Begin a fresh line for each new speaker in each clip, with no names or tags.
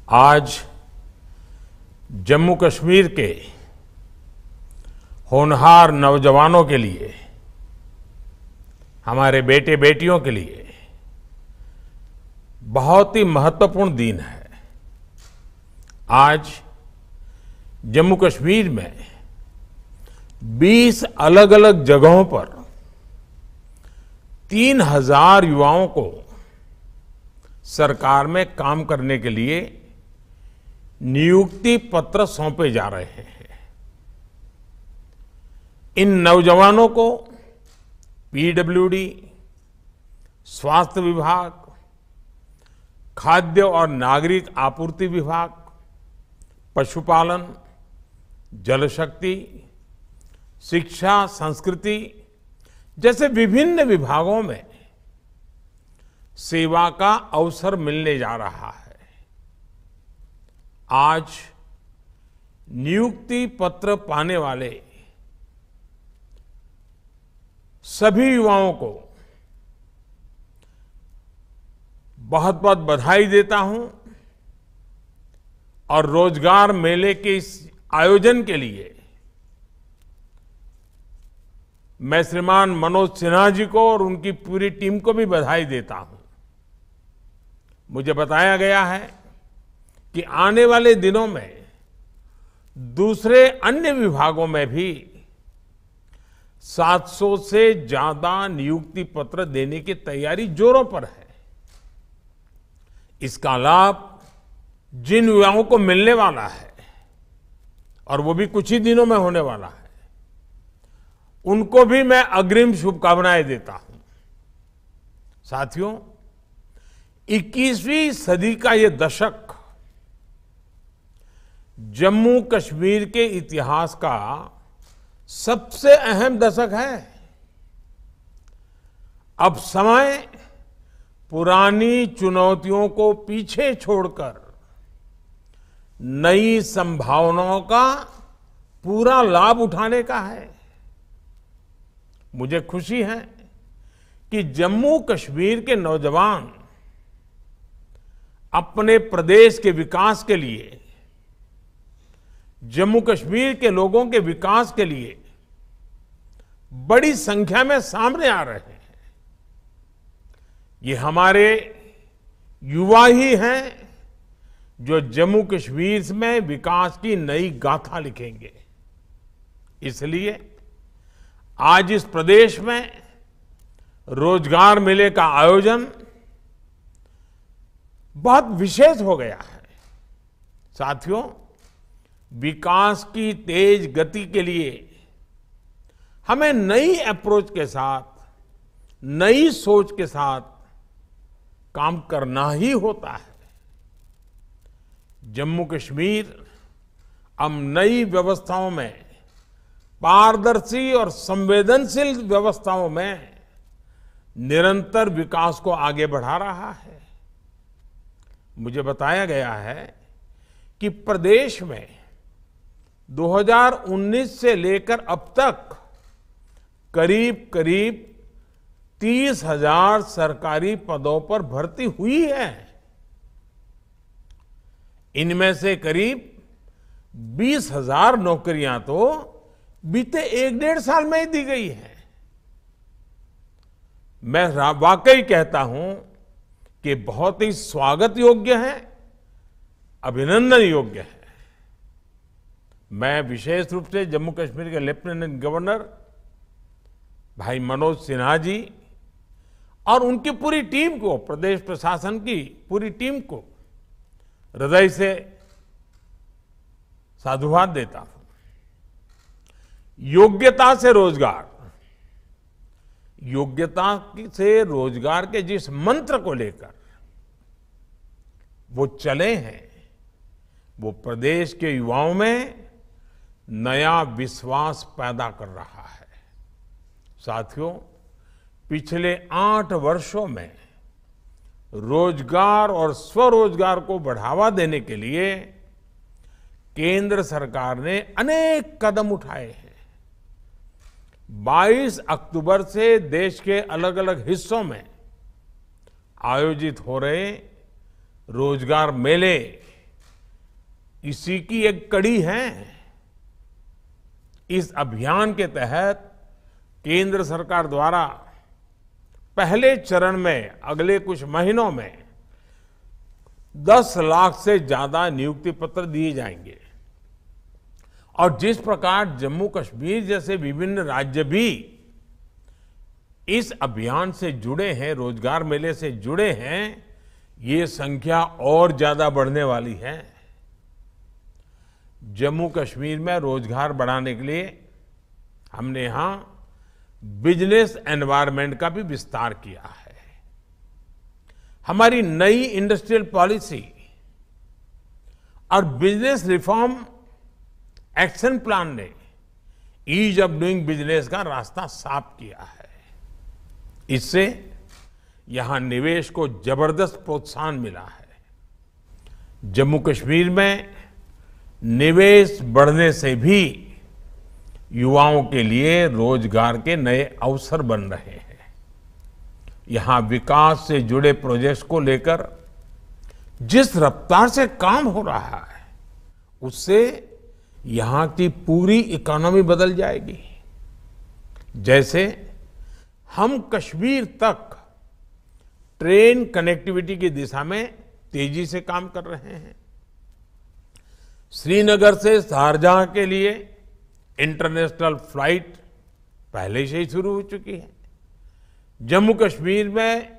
आज जम्मू कश्मीर के होनहार नौजवानों के लिए, हमारे बेटे बेटियों के लिए बहुत ही महत्वपूर्ण दिन है। आज जम्मू कश्मीर में 20 अलग अलग जगहों पर 3000 युवाओं को सरकार में काम करने के लिए नियुक्ति पत्र सौंपे जा रहे हैं। इन नौजवानों को पीडब्ल्यूडी, स्वास्थ्य विभाग, खाद्य और नागरिक आपूर्ति विभाग, पशुपालन, जलशक्ति, शिक्षा, संस्कृति जैसे विभिन्न विभागों में सेवा का अवसर मिलने जा रहा है। आज नियुक्ति पत्र पाने वाले सभी युवाओं को बहुत बहुत बधाई देता हूं और रोजगार मेले के इस आयोजन के लिए मैं श्रीमान मनोज सिन्हा जी को और उनकी पूरी टीम को भी बधाई देता हूं। मुझे बताया गया है कि आने वाले दिनों में दूसरे अन्य विभागों में भी 700 से ज्यादा नियुक्ति पत्र देने की तैयारी जोरों पर है। इसका लाभ जिन युवाओं को मिलने वाला है और वो भी कुछ ही दिनों में होने वाला है, उनको भी मैं अग्रिम शुभकामनाएं देता हूं। साथियों, 21वीं सदी का ये दशक जम्मू कश्मीर के इतिहास का सबसे अहम दशक है। अब समय पुरानी चुनौतियों को पीछे छोड़कर नई संभावनाओं का पूरा लाभ उठाने का है। मुझे खुशी है कि जम्मू कश्मीर के नौजवान अपने प्रदेश के विकास के लिए, जम्मू कश्मीर के लोगों के विकास के लिए बड़ी संख्या में सामने आ रहे हैं। ये हमारे युवा ही हैं जो जम्मू कश्मीर में विकास की नई गाथा लिखेंगे। इसलिए आज इस प्रदेश में रोजगार मेले का आयोजन बहुत विशेष हो गया है। साथियों, विकास की तेज गति के लिए हमें नई अप्रोच के साथ, नई सोच के साथ काम करना ही होता है। जम्मू कश्मीर अब नई व्यवस्थाओं में, पारदर्शी और संवेदनशील व्यवस्थाओं में निरंतर विकास को आगे बढ़ा रहा है। मुझे बताया गया है कि प्रदेश में 2019 से लेकर अब तक करीब करीब 30,000 सरकारी पदों पर भर्ती हुई है। इनमें से करीब 20,000 नौकरियां तो बीते 1-1.5 साल में ही दी गई है। मैं वाकई कहता हूं कि बहुत ही स्वागत योग्य है, अभिनंदन योग्य है। मैं विशेष रूप से जम्मू कश्मीर के लेफ्टिनेंट गवर्नर भाई मनोज सिन्हा जी और उनकी पूरी टीम को, प्रदेश प्रशासन की पूरी टीम को हृदय से साधुवाद देता हूं। योग्यता से रोजगार, योग्यता से रोजगार के जिस मंत्र को लेकर वो चले हैं, वो प्रदेश के युवाओं में नया विश्वास पैदा कर रहा है। साथियों, पिछले 8 वर्षों में रोजगार और स्वरोजगार को बढ़ावा देने के लिए केंद्र सरकार ने अनेक कदम उठाए हैं। 22 अक्टूबर से देश के अलग अलग हिस्सों में आयोजित हो रहे रोजगार मेले इसी की एक कड़ी है। इस अभियान के तहत केंद्र सरकार द्वारा पहले चरण में अगले कुछ महीनों में 10 लाख से ज्यादा नियुक्ति पत्र दिए जाएंगे। और जिस प्रकार जम्मू कश्मीर जैसे विभिन्न राज्य भी इस अभियान से जुड़े हैं, रोजगार मेले से जुड़े हैं, ये संख्या और ज्यादा बढ़ने वाली है। जम्मू कश्मीर में रोजगार बढ़ाने के लिए हमने यहां बिजनेस एनवायरनमेंट का भी विस्तार किया है। हमारी नई इंडस्ट्रियल पॉलिसी और बिजनेस रिफॉर्म एक्शन प्लान ने ईज ऑफ डूइंग बिजनेस का रास्ता साफ किया है। इससे यहां निवेश को जबरदस्त प्रोत्साहन मिला है। जम्मू कश्मीर में निवेश बढ़ने से भी युवाओं के लिए रोजगार के नए अवसर बन रहे हैं। यहां विकास से जुड़े प्रोजेक्ट्स को लेकर जिस रफ्तार से काम हो रहा है, उससे यहां की पूरी इकोनॉमी बदल जाएगी। जैसे हम कश्मीर तक ट्रेन कनेक्टिविटी की दिशा में तेजी से काम कर रहे हैं। श्रीनगर से शारजाह के लिए इंटरनेशनल फ्लाइट पहले से ही शुरू हो चुकी है। जम्मू कश्मीर में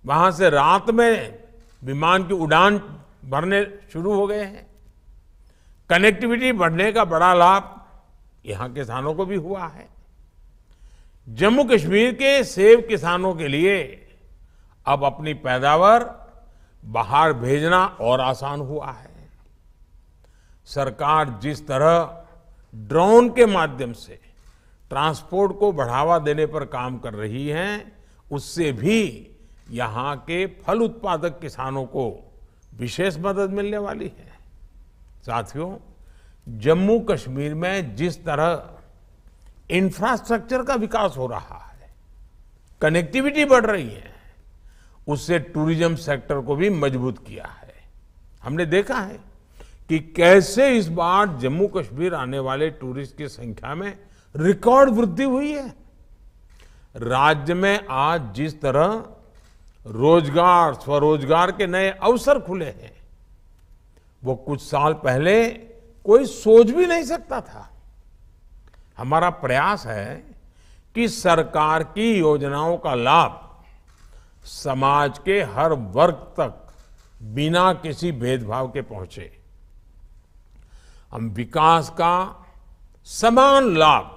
वहां से रात में विमान की उड़ान भरने शुरू हो गए हैं। कनेक्टिविटी बढ़ने का बड़ा लाभ यहां किसानों को भी हुआ है। जम्मू कश्मीर के सेब किसानों के लिए अब अपनी पैदावार बाहर भेजना और आसान हुआ है। सरकार जिस तरह ड्रोन के माध्यम से ट्रांसपोर्ट को बढ़ावा देने पर काम कर रही है, उससे भी यहां के फल उत्पादक किसानों को विशेष मदद मिलने वाली है। साथियों, जम्मू कश्मीर में जिस तरह इंफ्रास्ट्रक्चर का विकास हो रहा है, कनेक्टिविटी बढ़ रही है, उससे टूरिज्म सेक्टर को भी मजबूत किया है। हमने देखा है कि कैसे इस बार जम्मू कश्मीर आने वाले टूरिस्ट की संख्या में रिकॉर्ड वृद्धि हुई है। राज्य में आज जिस तरह रोजगार, स्वरोजगार के नए अवसर खुले हैं, वो कुछ साल पहले कोई सोच भी नहीं सकता था। हमारा प्रयास है कि सरकार की योजनाओं का लाभ समाज के हर वर्ग तक बिना किसी भेदभाव के पहुंचे। हम विकास का समान लाभ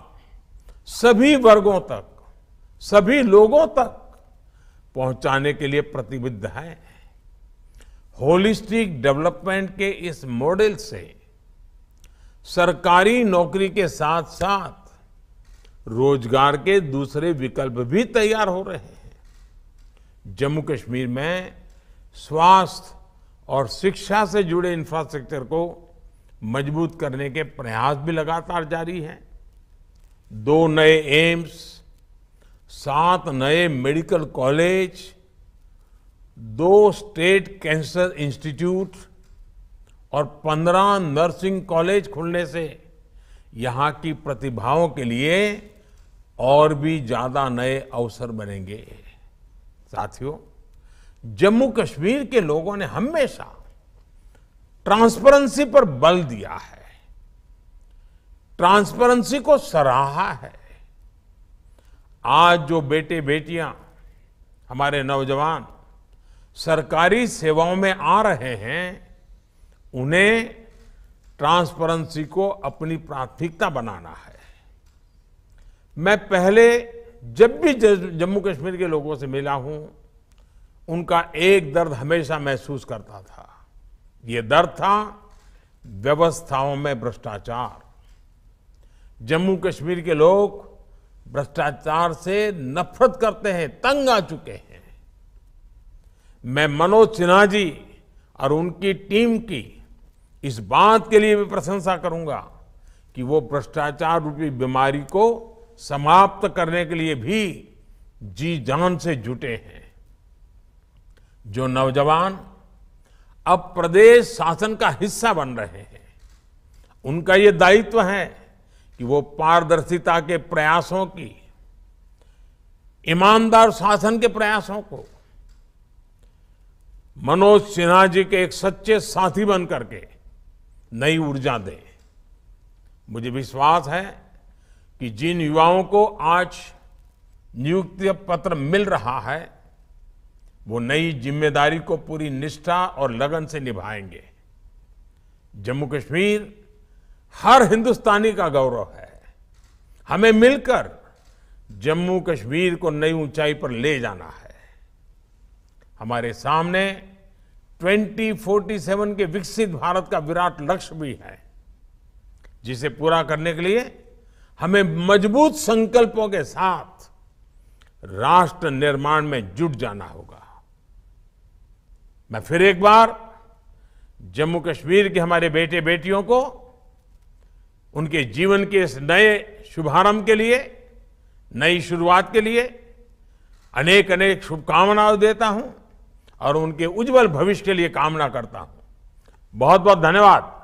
सभी वर्गों तक, सभी लोगों तक पहुंचाने के लिए प्रतिबद्ध हैं। होलिस्टिक डेवलपमेंट के इस मॉडल से सरकारी नौकरी के साथ साथ रोजगार के दूसरे विकल्प भी तैयार हो रहे हैं। जम्मू कश्मीर में स्वास्थ्य और शिक्षा से जुड़े इंफ्रास्ट्रक्चर को मजबूत करने के प्रयास भी लगातार जारी हैं। 2 नए एम्स, 7 नए medical college, 2 state cancer institute और 15 नर्सिंग कॉलेज खुलने से यहां की प्रतिभाओं के लिए और भी ज्यादा नए अवसर बनेंगे। साथियों, जम्मू कश्मीर के लोगों ने हमेशा ट्रांसपेरेंसी पर बल दिया है, ट्रांसपेरेंसी को सराहा है। आज जो बेटे बेटियां, हमारे नौजवान सरकारी सेवाओं में आ रहे हैं, उन्हें ट्रांसपेरेंसी को अपनी प्राथमिकता बनाना है। मैं पहले जब भी जम्मू कश्मीर के लोगों से मिला हूं, उनका एक दर्द हमेशा महसूस करता था। ये दर्द था व्यवस्थाओं में भ्रष्टाचार। जम्मू कश्मीर के लोग भ्रष्टाचार से नफरत करते हैं, तंग आ चुके हैं। मैं मनोज सिन्हा जी और उनकी टीम की इस बात के लिए भी प्रशंसा करूंगा कि वो भ्रष्टाचार रूपी बीमारी को समाप्त करने के लिए भी जी जान से जुटे हैं। जो नौजवान अब प्रदेश शासन का हिस्सा बन रहे हैं। उनका ये दायित्व है कि वो पारदर्शिता के प्रयासों की, ईमानदार शासन के प्रयासों को मनोज सिन्हा जी के एक सच्चे साथी बन करके नई ऊर्जा दें। मुझे विश्वास है कि जिन युवाओं को आज नियुक्ति पत्र मिल रहा है वो नई जिम्मेदारी को पूरी निष्ठा और लगन से निभाएंगे। जम्मू कश्मीर हर हिंदुस्तानी का गौरव है। हमें मिलकर जम्मू कश्मीर को नई ऊंचाई पर ले जाना है। हमारे सामने 2047 के विकसित भारत का विराट लक्ष्य भी है, जिसे पूरा करने के लिए हमें मजबूत संकल्पों के साथ राष्ट्र निर्माण में जुट जाना होगा। मैं फिर एक बार जम्मू कश्मीर के हमारे बेटे बेटियों को उनके जीवन के इस नए शुभारंभ के लिए, नई शुरुआत के लिए अनेक अनेक शुभकामनाएं देता हूं और उनके उज्जवल भविष्य के लिए कामना करता हूं। बहुत बहुत धन्यवाद।